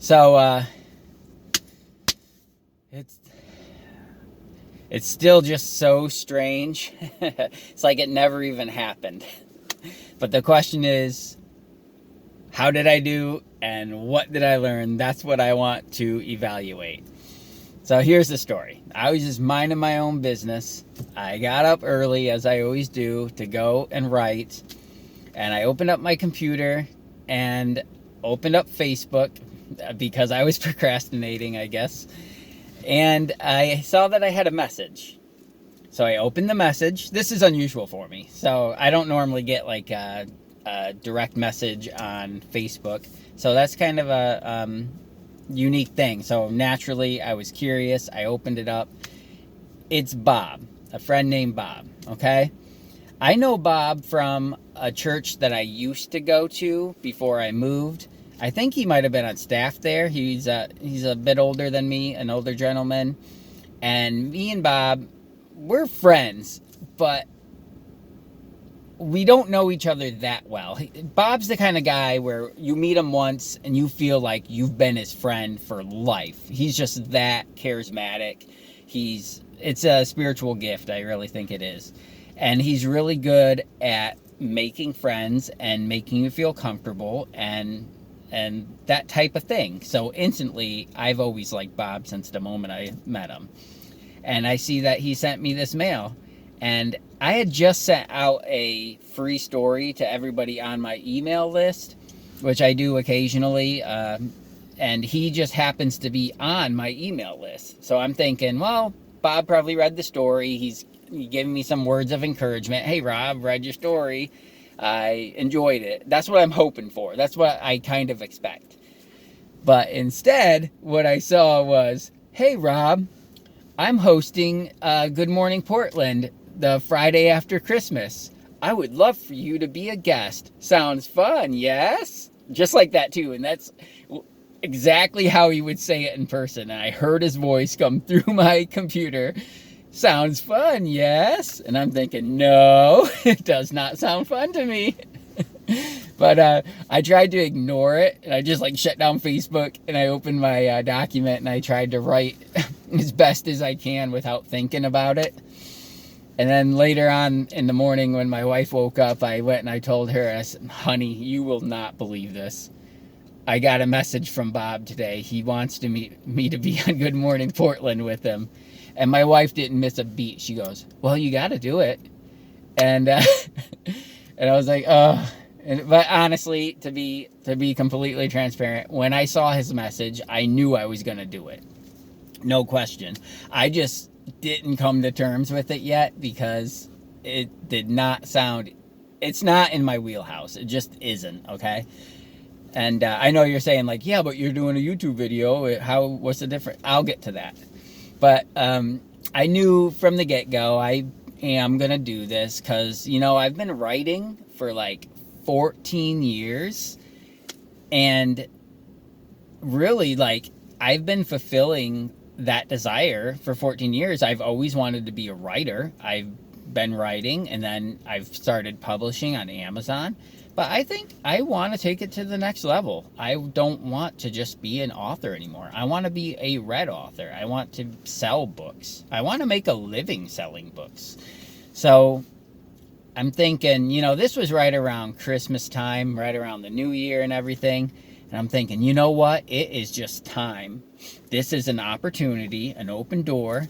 So it's still just so strange. It's like it never even happened. But the question is, how did I do and what did I learn? That's what I want to evaluate. So here's the story. I was just minding my own business. I got up early, as I always do, to go and write. And I opened up my computer and opened up Facebook because I was procrastinating, I guess. And I saw that I had a message. So I opened the message. This is unusual for me. So I don't normally get like a direct message on Facebook. So that's kind of a unique thing. So naturally, I was curious. I opened it up. It's Bob, a friend named Bob, okay? I know Bob from a church that I used to go to before I moved. I think he might have been on staff there. He's a bit older than me, an older gentleman. And me and Bob, we're friends, but we don't know each other that well. Bob's the kind of guy where you meet him once and you feel like you've been his friend for life. He's just that charismatic. It's a spiritual gift, I really think it is. And he's really good at making friends and making you feel comfortable and that type of thing. So instantly, I've always liked Bob since the moment I met him. And I see that he sent me this mail. And I had just sent out a free story to everybody on my email list, which I do occasionally. And he just happens to be on my email list. So I'm thinking, well, Bob probably read the story. He's giving me some words of encouragement. Hey, Rob, read your story. I enjoyed it. That's what I'm hoping for. That's what I kind of expect. But instead, what I saw was, hey, Rob, I'm hosting Good Morning Portland the Friday after Christmas. I would love for you to be a guest. Sounds fun, yes? Just like that, too. And that's exactly how he would say it in person. And I heard his voice come through my computer. Sounds fun, yes? And I'm thinking, no, it does not sound fun to me. But I tried to ignore it. And I just shut down Facebook. And I opened my document. And I tried to write as best as I can without thinking about it. And then later on in the morning when my wife woke up, I went and I told her, I said, honey, you will not believe this. I got a message from Bob today. He wants to meet me to be on Good Morning Portland with him. And my wife didn't miss a beat. She goes, well, you got to do it. And and I was like, oh. But honestly, to be completely transparent, when I saw his message, I knew I was going to do it. No question. I just didn't come to terms with it yet because it did not sound, it's not in my wheelhouse. It just isn't, okay? And I know you're saying yeah, but you're doing a YouTube video. What's the difference? I'll get to that. But I knew from the get-go I am going to do this because, I've been writing for 14 years. And really, I've been fulfilling that desire for 14 years. I've always wanted to be a writer. I've been writing, and then I've started publishing on Amazon. But I think I want to take it to the next level. I don't want to just be an author anymore. I want to be a read author. I want to sell books. I want to make a living selling books. So I'm thinking, this was right around Christmas time, right around the New Year and everything. And I'm thinking, you know what? It is just time. This is an opportunity, an open door.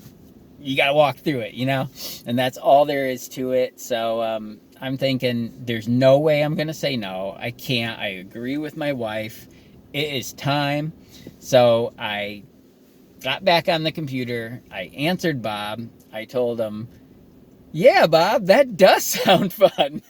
You got to walk through it, and that's all there is to it. So I'm thinking there's no way I'm going to say no. I can't. I agree with my wife. It is time. So I got back on the computer. I answered Bob. I told him, yeah, Bob, that does sound fun.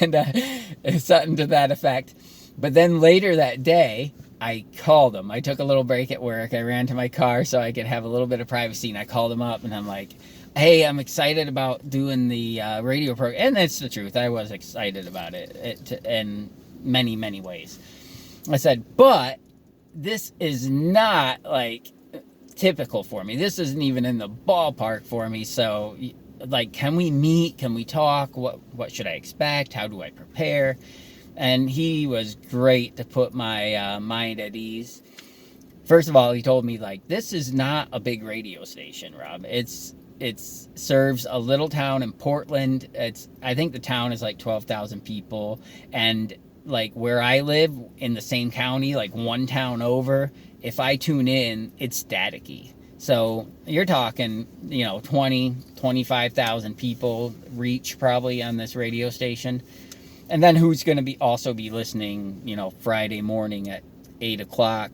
And something to that effect. But then later that day, I called him. I took a little break at work. I ran to my car so I could have a little bit of privacy. And I called him up and I'm like, hey, I'm excited about doing the radio program. And that's the truth. I was excited about it in many, many ways. I said, but this is not typical for me. This isn't even in the ballpark for me. So can we meet? Can we talk? What should I expect? How do I prepare? And he was great to put my mind at ease. First of all, he told me, like, this is not a big radio station, Rob. It serves a little town in Portland. I think the town is like 12,000 people, and like where I live in the same county, like one town over, if I tune in, it's staticky. So you're talking, 25,000 people reach probably on this radio station. And then who's going to also be listening, Friday morning at 8 o'clock,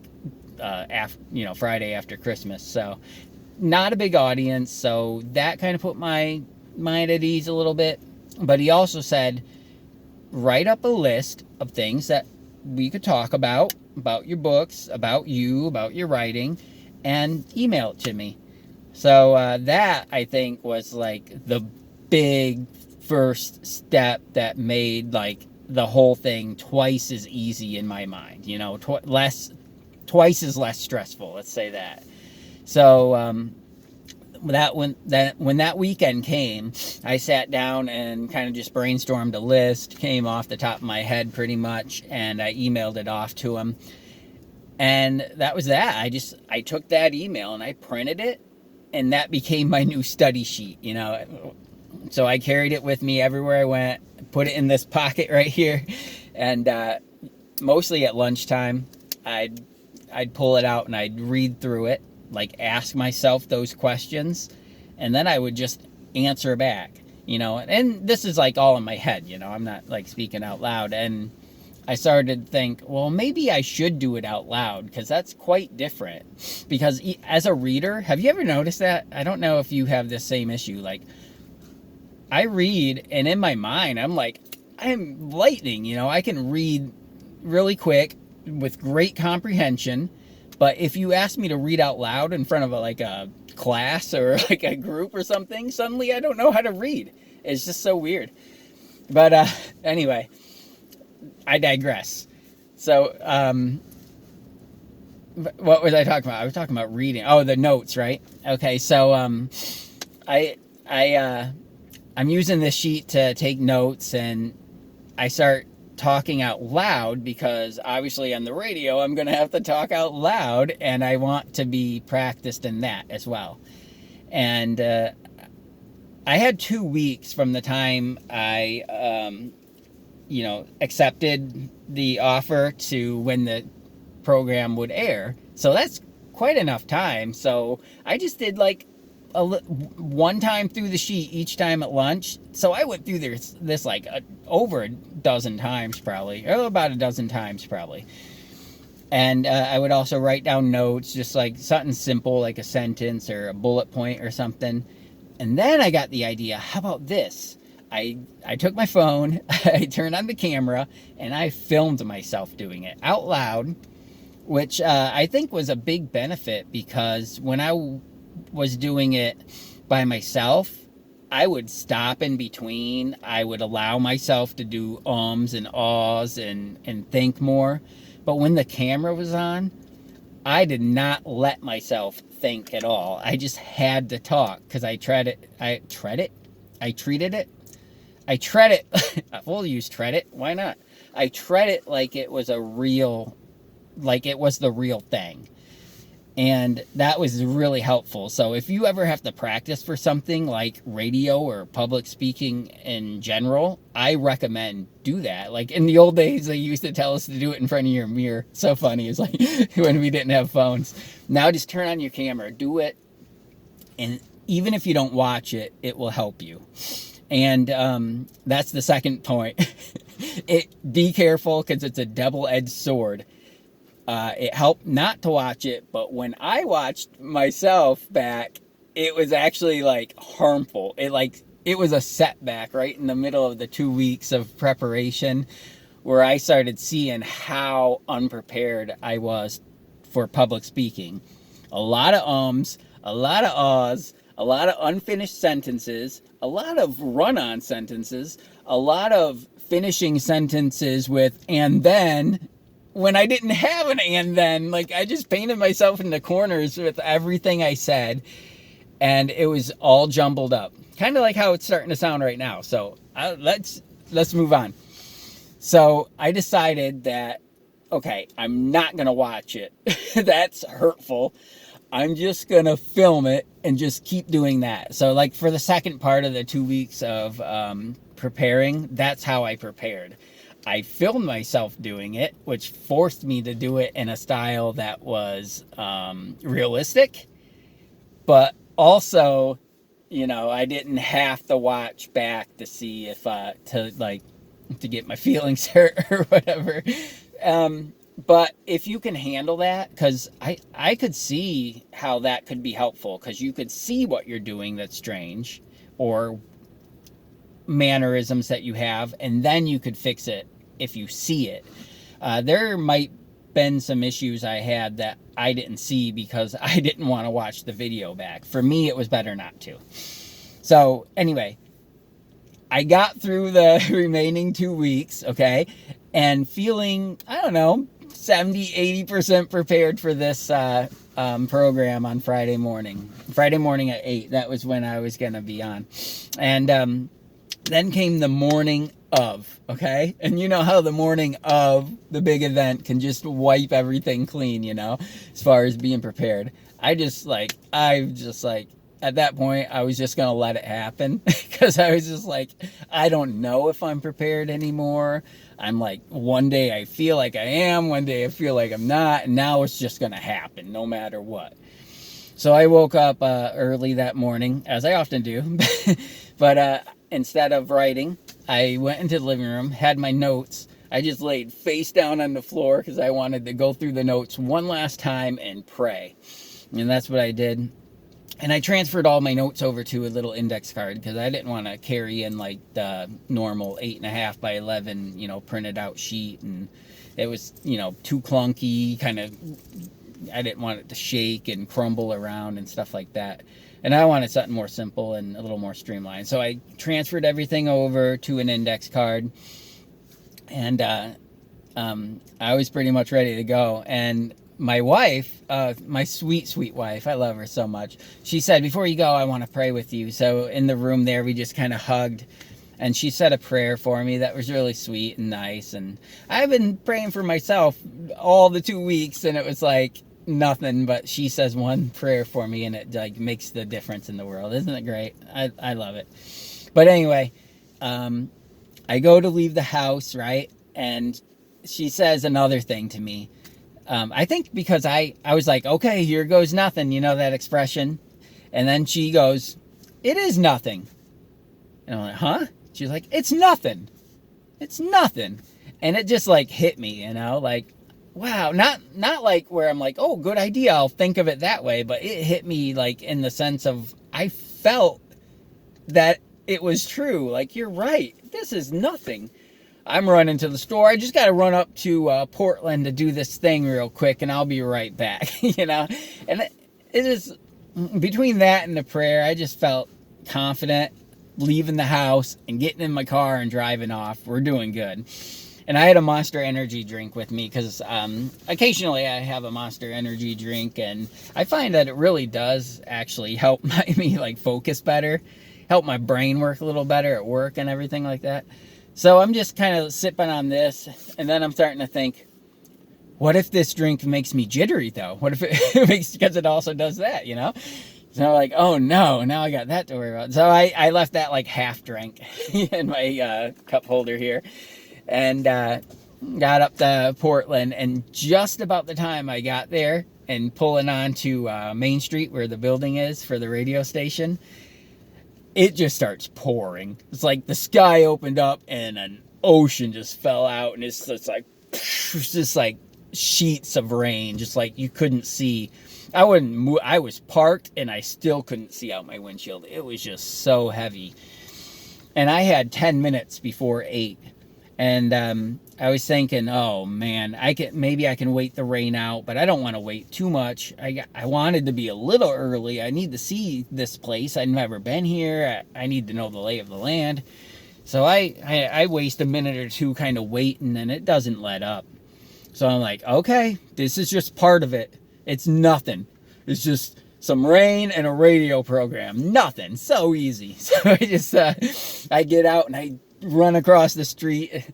Friday after Christmas. So not a big audience. So that kind of put my mind at ease a little bit. But he also said, write up a list of things that we could talk about your books, about you, about your writing, and email it to me. So that, I think, was like the big first step that made like the whole thing twice as easy in my mind, twice as less stressful, let's say that. So when that weekend came, I sat down and kind of just brainstormed a list, came off the top of my head pretty much, and I emailed it off to him. And that was that. I took that email and I printed it, and that became my new study sheet, So I carried it with me everywhere I went, put it in this pocket right here, and mostly at lunchtime, I'd pull it out and I'd read through it, like ask myself those questions, and then I would just answer back, and this is like all in my head, I'm not like speaking out loud. And I started to think, well, maybe I should do it out loud, because that's quite different. Because as a reader, have you ever noticed that? I don't know if you have this same issue. Like, I read, and in my mind, I'm lightning, I can read really quick with great comprehension. But if you ask me to read out loud in front of a class or like a group or something, suddenly I don't know how to read. It's just so weird. But anyway, I digress. So what was I talking about? I was talking about reading. Oh, the notes, right? Okay, so I'm using this sheet to take notes, and I start talking out loud, because obviously on the radio I'm going to have to talk out loud, and I want to be practiced in that as well. And I had 2 weeks from the time I accepted the offer to when the program would air. So that's quite enough time. So I just did like one time through the sheet each time at lunch. So I went through this like over a dozen times probably, or about a dozen times probably. And I would also write down notes, just like something simple, like a sentence or a bullet point or something. And then I got the idea, how about this? I took my phone, I turned on the camera, and I filmed myself doing it out loud, which I think was a big benefit, because when I was doing it by myself, I would stop in between. I would allow myself to do ums and ahs and think more. But when the camera was on, I did not let myself think at all. I just had to talk, because I treated it. We'll use tread it. Why not? I tread it like it was the real thing. And that was really helpful. So if you ever have to practice for something like radio or public speaking in general, I recommend do that. Like in the old days, they used to tell us to do it in front of your mirror. So funny. It's like when we didn't have phones. Now just turn on your camera, do it. And even if you don't watch it, it will help you. And that's the second point. Be careful, because it's a double-edged sword. It helped not to watch it, but when I watched myself back, it was actually like harmful. It was a setback right in the middle of the 2 weeks of preparation, where I started seeing how unprepared I was for public speaking. A lot of ums, a lot of ahs, a lot of unfinished sentences, a lot of run-on sentences, a lot of finishing sentences with "and then," when I didn't have an "and then." Like, I just painted myself into corners with everything I said, and it was all jumbled up. Kind of like how it's starting to sound right now. So let's move on. So I decided that, okay, I'm not going to watch it. That's hurtful. I'm just going to film it and just keep doing that. So like for the second part of the 2 weeks of preparing, that's how I prepared. I filmed myself doing it, which forced me to do it in a style that was realistic, but also, you know, I didn't have to watch back to see if to get my feelings hurt or whatever. But if you can handle that, because I could see how that could be helpful, because you could see what you're doing that's strange, or mannerisms that you have, and then you could fix it if you see it. There might been some issues I had that I didn't see because I didn't want to watch the video back. For me, it was better not to. So anyway, I got through the remaining 2 weeks, okay, and feeling, I don't know, 70-80% prepared for this program on Friday morning. Friday morning at 8, that was when I was going to be on. And then came the morning of, okay? And you know how the morning of the big event can just wipe everything clean, you know, as far as being prepared. At that point, I was just going to let it happen, because I was just like, I don't know if I'm prepared anymore. I'm like, one day I feel like I am, one day I feel like I'm not, and now it's just going to happen no matter what. So I woke up early that morning, as I often do, but instead of writing, I went into the living room, had my notes. I just laid face down on the floor because I wanted to go through the notes one last time and pray. And that's what I did. And I transferred all my notes over to a little index card because I didn't want to carry in like the normal 8.5 by 11, you know, printed out sheet. And it was, you know, too clunky, I didn't want it to shake and crumble around and stuff like that. And I wanted something more simple and a little more streamlined. So I transferred everything over to an index card. And I was pretty much ready to go. And my wife, my sweet, sweet wife, I love her so much. She said, before you go, I want to pray with you. So in the room there, we just kind of hugged. And she said a prayer for me that was really sweet and nice. And I've been praying for myself all the 2 weeks. And it was like nothing, but she says one prayer for me. And it like makes the difference in the world. Isn't it great? I love it. But anyway, I go to leave the house, right? And she says another thing to me. I think because I was like, okay, here goes nothing. You know that expression? And then she goes, it is nothing. And I'm like, huh? She's like, it's nothing. It's nothing. And it just like hit me, you know, like, wow. Not like where I'm like, oh, good idea, I'll think of it that way. But it hit me like in the sense of I felt that it was true. Like, you're right. This is nothing. I'm running to the store. I just got to run up to Portland to do this thing real quick, and I'll be right back, you know? And it is, between that and the prayer, I just felt confident leaving the house and getting in my car and driving off. We're doing good. And I had a Monster Energy drink with me because occasionally I have a Monster Energy drink, and I find that it really does actually help me like focus better, help my brain work a little better at work and everything like that. So I'm just kind of sipping on this, and then I'm starting to think, what if this drink makes me jittery, though? What if it makes, because it also does that, you know? So I'm like, oh no, now I got that to worry about. So I left that like half drank in my cup holder here, and got up to Portland, and just about the time I got there and pulling onto Main Street where the building is for the radio station, it just starts pouring. It's like the sky opened up and an ocean just fell out, and it's just like sheets of rain, just like you couldn't see. I wouldn't move. I was parked and I still couldn't see out my windshield. It was just so heavy. And I had 10 minutes before 8. And I was thinking, oh man, maybe I can wait the rain out, but I don't want to wait too much. I wanted to be a little early. I need to see this place. I've never been here. I need to know the lay of the land. So I waste a minute or two kind of waiting, and it doesn't let up. So I'm like, okay, this is just part of it. It's nothing. It's just some rain and a radio program. Nothing. So easy. So I get out and I run across the street.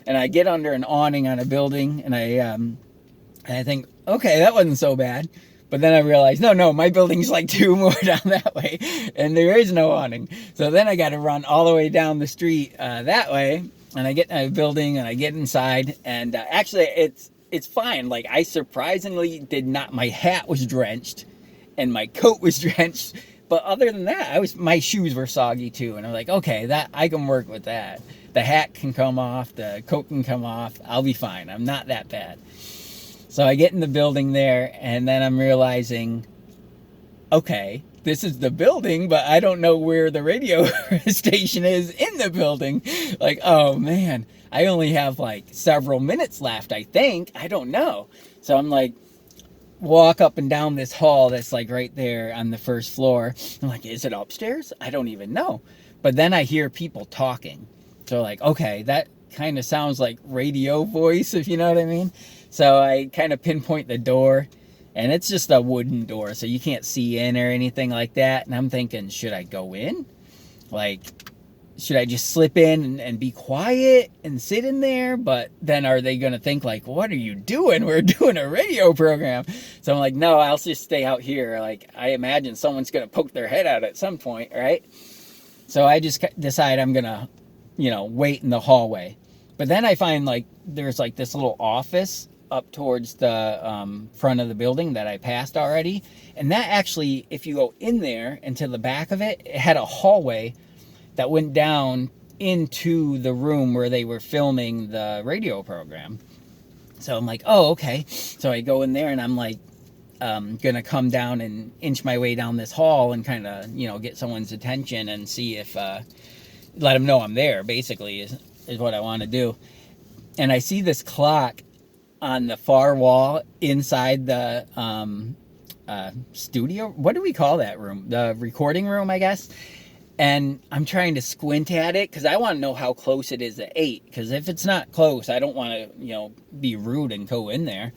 and I get under an awning on a building, and I think, okay, that wasn't so bad. But then I realized, no, my building's like 2 more down that way, and there is no awning. So then I got to run all the way down the street that way, and I get in a building, and I get inside, and actually it's fine. Like, I surprisingly did not, my hat was drenched, and my coat was drenched, but other than that, my shoes were soggy too, and I'm like, okay, that I can work with that. The hat can come off, the coat can come off, I'll be fine. I'm not that bad. So I get in the building there, and then I'm realizing, okay, this is the building, but I don't know where the radio station is in the building. Like, oh man, I only have like several minutes left, I think. I don't know. So I'm like, walk up and down this hall that's like right there on the first floor. I'm like, is it upstairs? I don't even know. But then I hear people talking. So like, okay, that kind of sounds like radio voice, if you know what I mean. So I kind of pinpoint the door, and it's just a wooden door, so you can't see in or anything like that. And I'm thinking, should I go in? Like, should I just slip in and be quiet and sit in there? But then are they going to think like, what are you doing? We're doing a radio program. So I'm like, no, I'll just stay out here. Like, I imagine someone's going to poke their head out at some point, right? So I just decide I'm going to, wait in the hallway. But then I find like there's like this little office up towards the front of the building that I passed already. And that actually, if you go in there and to the back of it, it had a hallway that went down into the room where they were filming the radio program. So I'm like, oh, okay. So I go in there, and I'm like, gonna come down and inch my way down this hall and kind of, get someone's attention and see if, let them know I'm there, basically, is what I want to do. And I see this clock on the far wall inside the studio. What do we call that room? The recording room, I guess. And I'm trying to squint at it because I want to know how close it is to 8. Because if it's not close, I don't want to, be rude and go in there.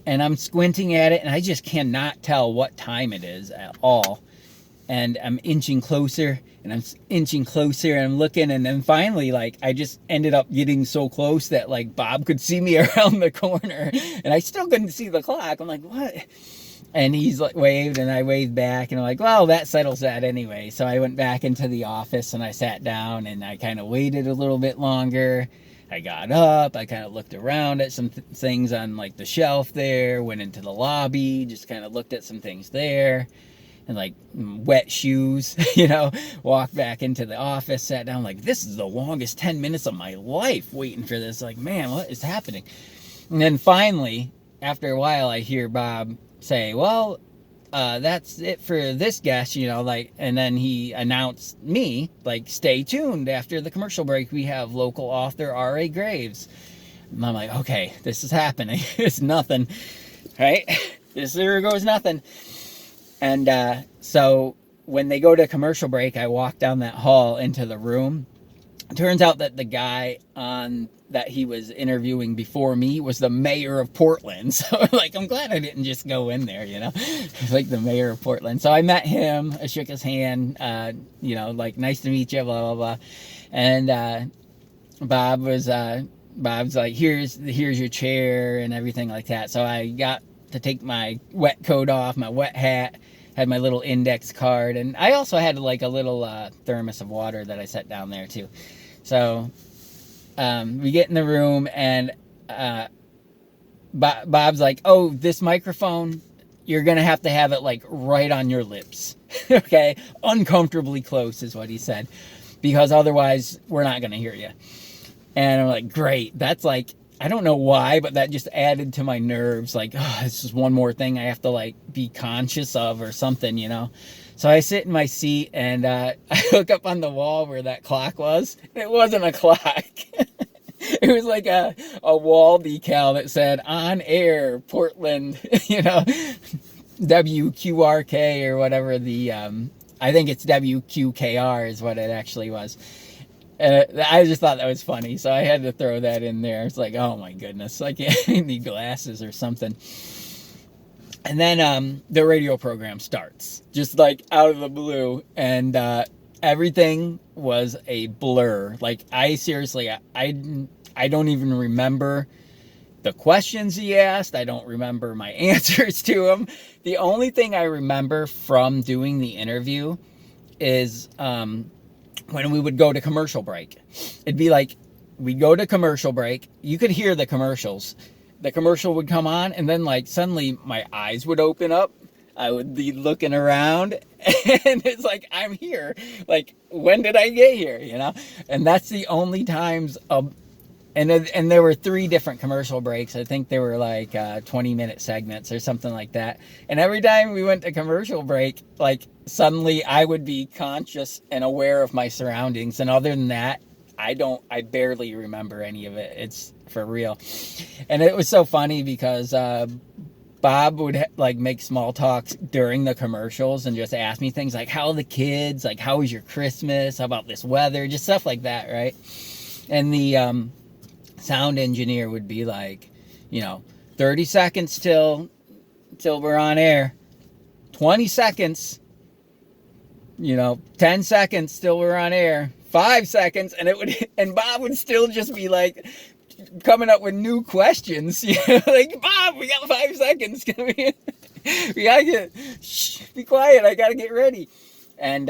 And I'm squinting at it, and I just cannot tell what time it is at all. And I'm inching closer, and I'm inching closer, and I'm looking, and then finally, like, I just ended up getting so close that, like, Bob could see me around the corner, and I still couldn't see the clock. I'm like, what? And he's like, waved, and I waved back, and I'm like, well, that settles that anyway. So I went back into the office, and I sat down, and I kind of waited a little bit longer. I got up, I kind of looked around at some things on, like, the shelf there, went into the lobby, just kind of looked at some things there. And like wet shoes, walked back into the office, sat down, like, this is the longest 10 minutes of my life waiting for this. Like, man, what is happening? And then finally, after a while, I hear Bob say, well, that's it for this guest, and then he announced me, like, stay tuned. After the commercial break, we have local author R.A. Graves. And I'm like, okay, this is happening. It's nothing, right? There goes nothing. And so when they go to commercial break, I walk down that hall into the room. It turns out that the guy that he was interviewing before me was the mayor of Portland. So, like, I'm glad I didn't just go in there, like the mayor of Portland. So I met him, I shook his hand, like, nice to meet you, blah, blah, blah. And Bob's like, here's your chair and everything like that. So I got to take my wet coat off, my wet hat, had my little index card, and I also had like a little thermos of water that I set down there too. So we get in the room, and Bob's like, oh, this microphone, you're gonna have to have it like right on your lips. Okay, uncomfortably close is what he said, because otherwise we're not gonna hear you. And I'm like, great, that's like, I don't know why, but that just added to my nerves. Like, oh, this is one more thing I have to, like, be conscious of or something, So I sit in my seat, and I look up on the wall where that clock was. It wasn't a clock. It was like a wall decal that said, on air, Portland, WQRK or whatever I think it's WQKR is what it actually was. And I just thought that was funny, so I had to throw that in there. It's like, oh my goodness, I need glasses or something. And then the radio program starts, just like out of the blue, and everything was a blur. Like, I seriously, I I don't even remember the questions he asked. I don't remember my answers to him. The only thing I remember from doing the interview is when we would go to commercial break. It'd be like, we'd go to commercial break. You could hear the commercials. The commercial would come on, and then like suddenly my eyes would open up. I would be looking around, and it's like, I'm here. Like, when did I get here? You know? And that's the only times and there were 3 different commercial breaks. I think they were like 20-minute segments or something like that. And every time we went to commercial break, like suddenly I would be conscious and aware of my surroundings. And other than that, I barely remember any of it. It's for real. And it was so funny because Bob would like make small talks during the commercials and just ask me things like, how are the kids? Like, how was your Christmas? How about this weather? Just stuff like that, right? And the sound engineer would be like, 30 seconds till we're on air, 20 seconds, 10 seconds till we're on air, 5 seconds, and Bob would still just be like coming up with new questions, like, Bob, we got 5 seconds, we gotta be quiet, I gotta get ready. And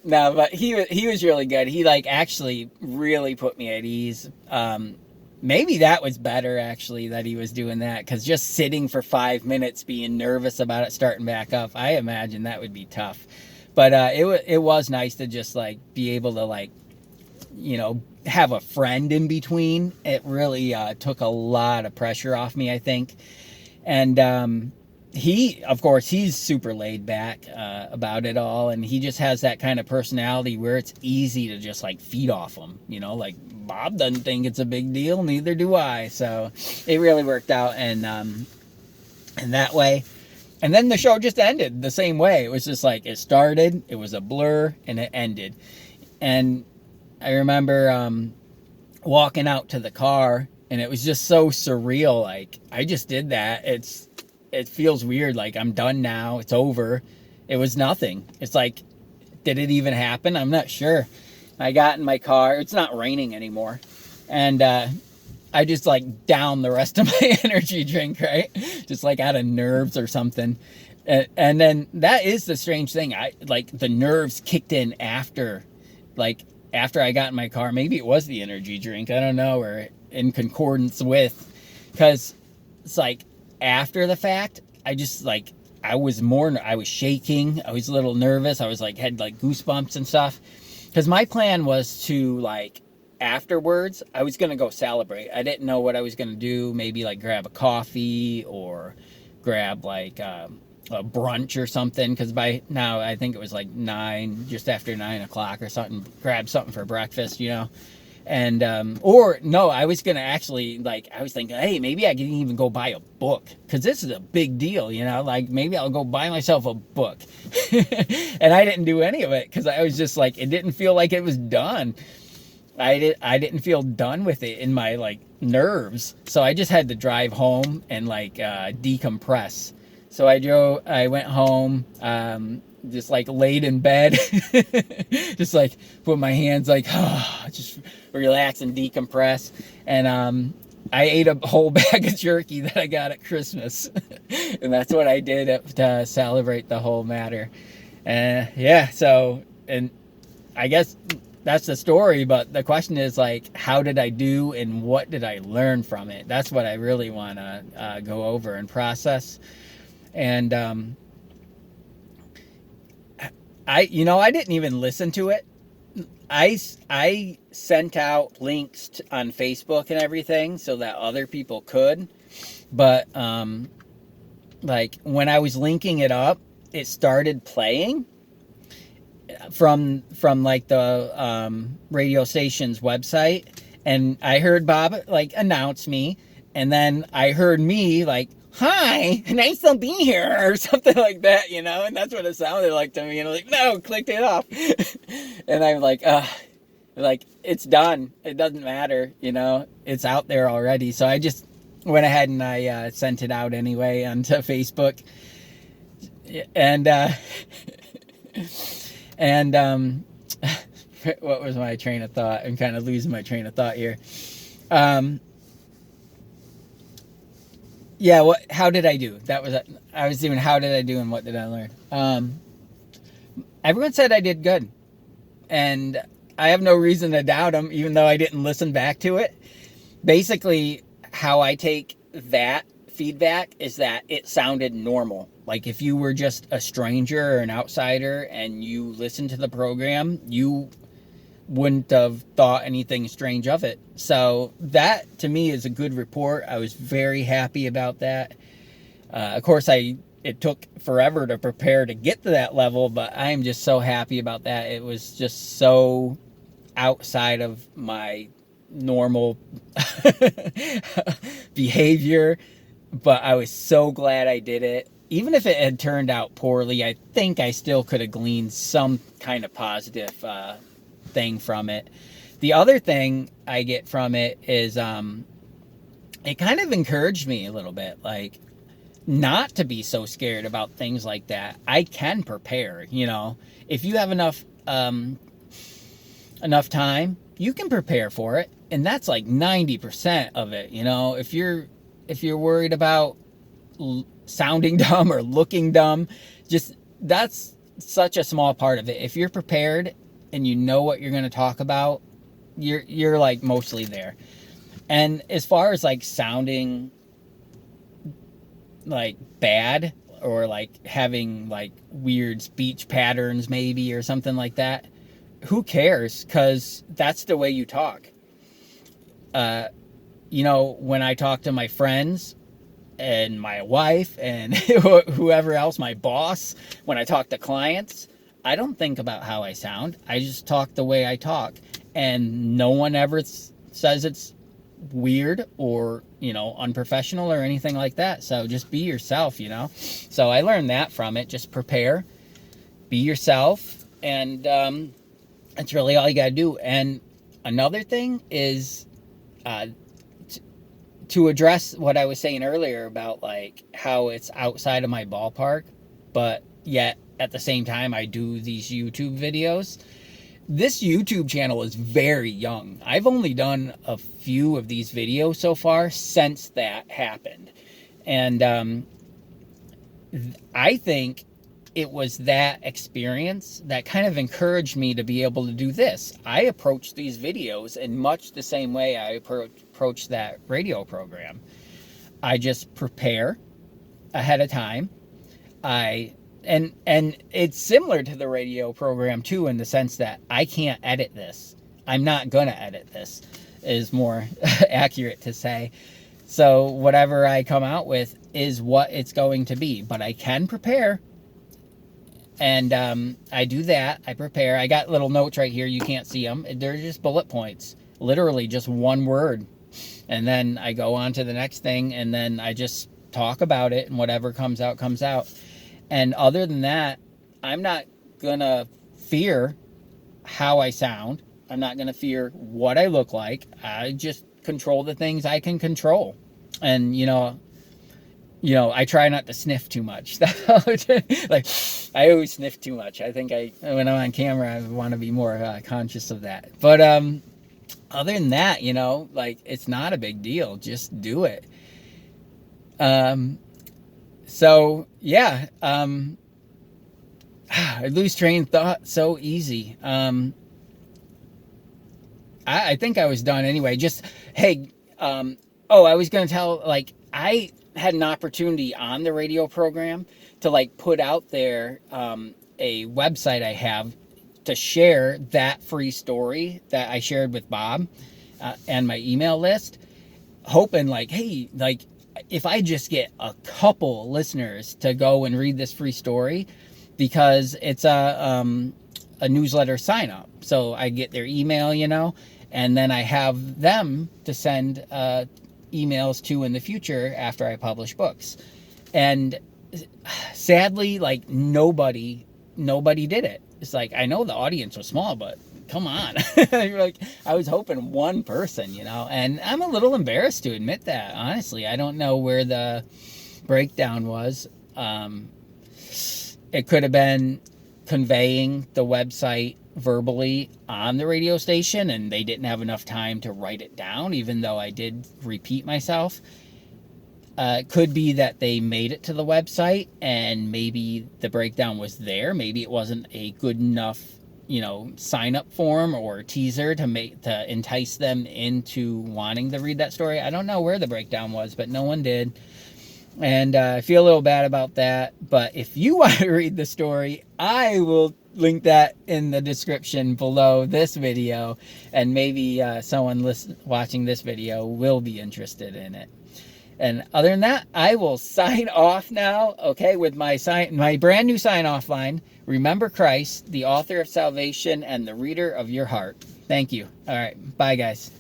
no, but he was really good. He like actually really put me at ease. Maybe that was better, actually, that he was doing that, because just sitting for 5 minutes being nervous about it starting back up, I imagine that would be tough. But it was nice to just like be able to like, have a friend in between. It really took a lot of pressure off me, I think. And of course, he's super laid back about it all, and he just has that kind of personality where it's easy to just like feed off him, like Bob doesn't think it's a big deal, neither do I. So it really worked out, and that way. And then the show just ended the same way. It was just like, it started, it was a blur, and it ended. And I remember walking out to the car, and it was just so surreal. Like, I just did that. It feels weird. Like, I'm done now. It's over. It was nothing. It's like, did it even happen? I'm not sure. I got in my car. It's not raining anymore. And I just like downed the rest of my energy drink, right? Just like out of nerves or something. And then that is the strange thing. The nerves kicked in after I got in my car. Maybe it was the energy drink. I don't know. Or in concordance with. Because it's like, after the fact, I just like, I was shaking. I was a little nervous. I was like, had like goosebumps and stuff. Because my plan was to like, afterwards, I was going to go celebrate. I didn't know what I was going to do. Maybe like grab a coffee or grab like a brunch or something. Because by now, I think it was like just after 9 o'clock or something. Grab something for breakfast, And, or no, I was going to actually, I was thinking, hey, maybe I can even go buy a book, because this is a big deal, like maybe I'll go buy myself a book. And I didn't do any of it, because I was just like, it didn't feel like it was done. I didn't feel done with it in my nerves. So I just had to drive home and decompress. So I went home, just laid in bed, just put my hands just relax and decompress. And I ate a whole bag of jerky that I got at Christmas. And that's what I did to celebrate the whole matter. So, and I guess that's the story, but the question is how did I do and what did I learn from it? That's what I really want to go over and process. And I didn't even listen to it. I sent out links on Facebook and everything so that other people could, but when I was linking it up, it started playing from the radio station's website, and I heard Bob announce me, and then I heard me hi, nice to be here, or something like that, and that's what it sounded like to me, and I'm no, clicked it off. And I'm it's done, it doesn't matter, it's out there already. So I just went ahead and I sent it out anyway onto Facebook, and what was my train of thought? I'm kind of losing my train of thought here. Yeah, how did I do? I was doing how did I do and what did I learn? Everyone said I did good. And I have no reason to doubt them, even though I didn't listen back to it. Basically, how I take that feedback is that it sounded normal. Like if you were just a stranger or an outsider and you listened to the program, you wouldn't have thought anything strange of it. So that to me is a good report. I was very happy about that. Of course, it took forever to prepare to get to that level, but I am just so happy about that. It was just so outside of my normal behavior, but I was so glad I did it. Even if it had turned out poorly, I think I still could have gleaned some kind of positive thing from it. The other thing I get from it is it kind of encouraged me a little bit, like not to be so scared about things like that. I can prepare, if you have enough time, you can prepare for it. And that's like 90% of it. If you're worried about sounding dumb or looking dumb, just that's such a small part of it. If you're prepared and you know what you're going to talk about, you're like mostly there. And as far as like sounding like bad or like having like weird speech patterns maybe or something like that, who cares? Because that's the way you talk. When I talk to my friends and my wife and whoever else, my boss, when I talk to clients, I don't think about how I sound. I just talk the way I talk. And no one ever says it's weird or, unprofessional or anything like that. So just be yourself, So I learned that from it. Just prepare, be yourself. And that's really all you got to do. And another thing is to address what I was saying earlier about like how it's outside of my ballpark, but yet at the same time I do these YouTube videos. This YouTube channel is very young. I've only done a few of these videos so far since that happened. And I think it was that experience that kind of encouraged me to be able to do this. I approach these videos in much the same way I approach that radio program. I just prepare ahead of time. And it's similar to the radio program too, in the sense that I can't edit this. I'm not gonna edit this, is more accurate to say. So whatever I come out with is what it's going to be, but I can prepare. And I do that. I prepare. I got little notes right here. You can't see them. They're just bullet points. Literally just one word. And then I go on to the next thing, and then I just talk about it, and whatever comes out, comes out. And other than that, I'm not going to fear how I sound. I'm not going to fear what I look like. I just control the things I can control. And, I try not to sniff too much. Like, I always sniff too much. I think when I'm on camera, I want to be more conscious of that. But other than that, like, it's not a big deal. Just do it. So, yeah. I lose train of thought so easy. I think I was done anyway. Just, hey, I was going to tell, like, I had an opportunity on the radio program to like put out there a website I have to share that free story that I shared with Bob and my email list, hoping like, hey, like if I just get a couple listeners to go and read this free story, because it's a newsletter sign up, so I get their email, and then I have them to send emails to in the future after I publish books. And sadly, like nobody did it. It's like, I know the audience was small, but come on. Like, I was hoping one person, and I'm a little embarrassed to admit that, honestly. I don't know where the breakdown was. It could have been conveying the website verbally on the radio station, and they didn't have enough time to write it down, even though I did repeat myself. It could be that they made it to the website and maybe the breakdown was there. Maybe it wasn't a good enough, sign up form or teaser to entice them into wanting to read that story. I don't know where the breakdown was, but no one did. And I feel a little bad about that. But if you want to read the story, I will link that in the description below this video. And maybe someone watching this video will be interested in it. And other than that, I will sign off now, okay, with my brand new sign-off line. Remember Christ, the author of salvation and the reader of your heart. Thank you. All right. Bye, guys.